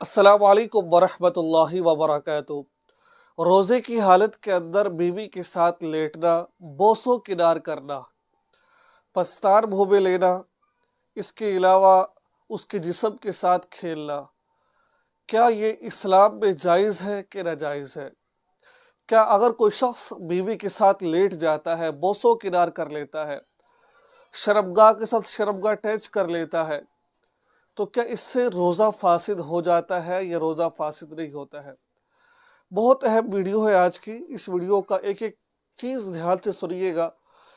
अस्सलाम वालेकुम वरहमतुल्लाहि वबरकातुहू। रोज़े की हालत के अंदर बीवी के साथ लेटना, बोसो किनार करना, पछतान मुँह में लेना, इसके अलावा उसके जिस्म के साथ खेलना, क्या ये इस्लाम में जायज़ है कि नाजायज़ है? क्या अगर कोई शख्स बीवी के साथ लेट जाता है, बोसो किनार कर लेता है, शर्मगाह के साथ शर्मगाह अटैच कर लेता है, तो क्या इससे रोज़ा फासिद हो जाता है या रोज़ा फासिद नहीं होता है? बहुत अहम वीडियो है आज की। इस वीडियो का एक एक चीज़ ध्यान से सुनिएगा।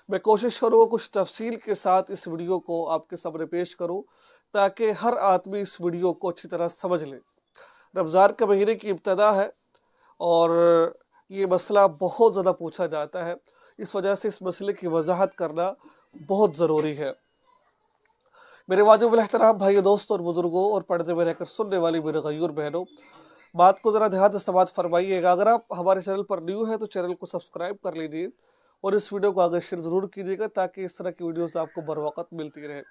मैं कोशिश करूँगा कुछ तफसील के साथ इस वीडियो को आपके सामने पेश करूँ, ताकि हर आदमी इस वीडियो को अच्छी तरह समझ ले। रमज़ान के महीने की इब्तिदा है और ये मसला बहुत ज़्यादा पूछा जाता है। इस वजह से इस मसले की वजाहत करना बहुत ज़रूरी है। मेरे वाजिबुल एहतराम भाइयों, दोस्तों और बुज़ुर्गों और पर्दे में रहकर सुनने वाली मेरे गयूर बहनों, बात को ज़रा ध्यान से समाप्त फरमाइएगा। अगर आप हमारे चैनल पर न्यू हैं तो चैनल को सब्सक्राइब कर लीजिए और इस वीडियो को आगे शेयर ज़रूर कीजिएगा, ताकि इस तरह की वीडियोस आपको बर वक़्त मिलती रहे।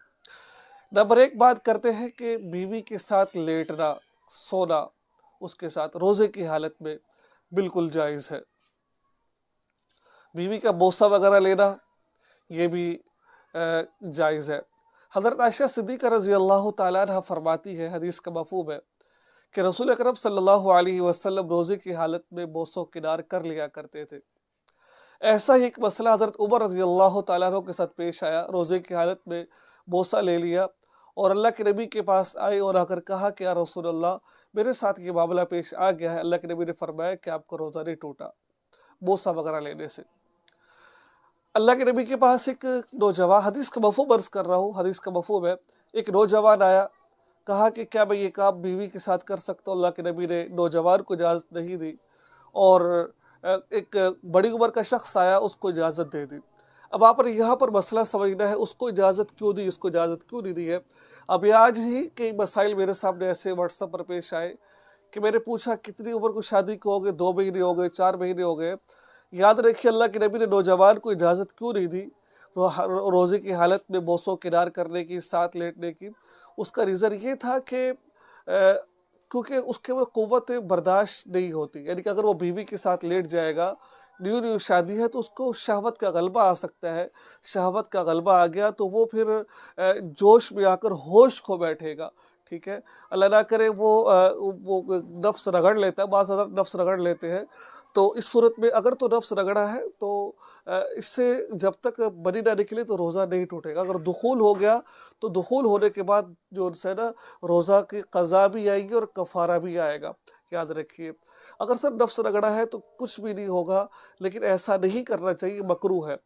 नंबर एक बात करते हैं कि बीवी के साथ लेटना, सोना उसके साथ रोज़े की हालत में बिल्कुल जायज़ है। बीवी का बोसा वगैरह लेना ये भी जायज़ है। हज़रत आयशा सिद्दीक़ा रज़ी अल्लाह तआला अन्हा फरमाती है, हदीस का मफ़हूम है कि रसूल अकरम सल्लल्लाहु अलैहि वसल्लम रोज़े की हालत में बोसो किनार कर लिया करते थे। ऐसा ही एक मसला हज़रत उमर रज़ी अल्लाह तआला अन्हु के साथ पेश आया। रोज़े की हालत में बोसा ले लिया और अल्लाह के नबी के पास आए और आकर कहा कि या रसूल अल्लाह, मेरे साथ ये मामला पेश आ गया है। अल्लाह के नबी ने फरमाया कि आपका रोज़ा नहीं टूटा बोसा वगैरह लेने से। अल्लाह के नबी के पास एक नौजवान, हदीस का मफ़हूम अर्ज़ कर रहा हूँ, हदीस का मफ़हूम है, एक नौजवान आया, कहा कि क्या मैं ये काम बीवी के साथ कर सकता हूँ? अल्लाह के नबी ने नौजवान को इजाज़त नहीं दी और एक बड़ी उम्र का शख्स आया, उसको इजाज़त दे दी। अब आपने यहाँ पर मसला समझना है, उसको इजाज़त क्यों दी, इसको इजाज़त क्यों नहीं दी है। अभी आज ही कई मसाइल मेरे सामने ऐसे व्हाट्सएप पर पेश आए कि मैंने पूछा कितनी उम्र को शादी को हो गए, 2 महीने हो गए, 4 महीने हो गए। याद रखिए, अल्लाह के नबी ने नौजवान को इजाज़त क्यों नहीं दी रोज़े की हालत में बोसो किनार करने की, साथ लेटने की। उसका रीज़न ये था कि क्योंकि उसके वो क़ुव्वत बर्दाश्त नहीं होती। यानी कि अगर वो बीवी के साथ लेट जाएगा, न्यू न्यू शादी है, तो उसको शहवत का गलबा आ सकता है। शहवत का गलबा आ गया तो वो फिर जोश में आकर होश खो बैठेगा, ठीक है। अल्लाह ना करे वो नफ्स रगड़ लेता है, बाज़ हज़रात नफ्स रगड़ लेते हैं। तो इस सूरत में अगर तो नफ्स रगड़ा है तो इससे जब तक बनी ना निकले तो रोज़ा नहीं टूटेगा। अगर दुखूल हो गया तो दुखूल होने के बाद जो उनसे ना रोज़ा की क़ज़ा भी आएगी और कफ़ारा भी आएगा, याद रखिए। अगर सिर्फ नफ्स रगड़ा है तो कुछ भी नहीं होगा, लेकिन ऐसा नहीं करना चाहिए, मकरूह है,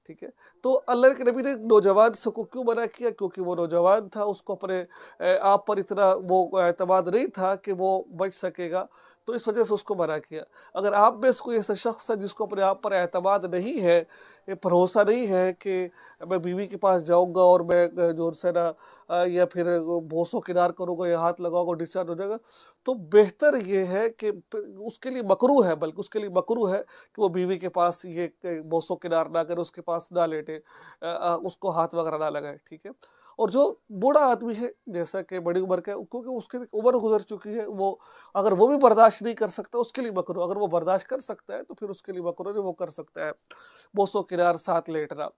ठीक है। तो अल्लाह के नबी ने नौजवान से को क्यों मना किया? क्योंकि वो नौजवान था, उसको अपने आप पर इतना वो एतमाद नहीं था कि वो बच सकेगा, तो इस वजह से उसको मना किया। अगर आप में से कोई ऐसा शख्स है जिसको अपने आप पर एतमाद नहीं है, ये भरोसा नहीं है कि मैं बीवी के पास जाऊँगा और मैं जो है ना या फिर बोसो किनार करूँगा या हाथ लगाऊँगा, डिस्चार्ज हो जाएगा, तो बेहतर ये है कि उसके लिए मकरूह है, बल्कि उसके लिए मकरूह है कि वो बीवी के पास ये बोसो किनार ना करे, उसके पास ना लेटे, उसको हाथ वगैरह ना लगाए, ठीक है। और जो बूढ़ा आदमी है, जैसा कि बड़ी उम्र का, क्योंकि उसकी उम्र गुजर चुकी है, वो अगर वो भी बर्दाश्त नहीं कर सकता, उसके लिए मकरूह। अगर वो बर्दाश्त कर सकता है तो फिर उसके लिए मकरूह नहीं, वो कर सकता है बोसो किनार साथ लेटना।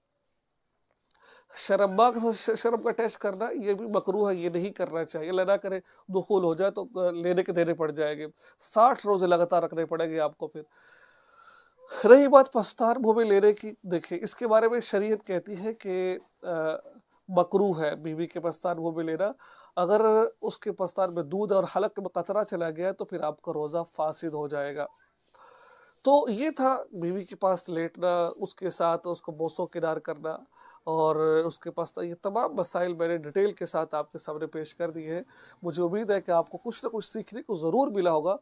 शर्मबाग से शर्म का टेस्ट करना ये भी मकरूह है, ये नहीं करना चाहिए। अल्लाह ना करे दुखूल हो जाए तो लेने के देने पड़ जाएंगे, 60 रोज़े लगातार रखने पड़ेंगे आपको। फिर रही बात पस्तार मुँह में लेने की, देखिए इसके बारे में शरीयत कहती है कि मकरूह है बीवी के पस्तार मुँह में लेना। अगर उसके पस्तार में दूध और हलक में कतरा चला गया तो फिर आपका रोज़ा फासिद हो जाएगा। तो ये था बीवी के पास लेटना, उसके साथ उसको बोसो किनार करना और उसके पास ये तमाम मसाइल मैंने डिटेल के साथ आपके सामने पेश कर दिए हैं। मुझे उम्मीद है कि आपको कुछ ना कुछ सीखने को ज़रूर मिला होगा।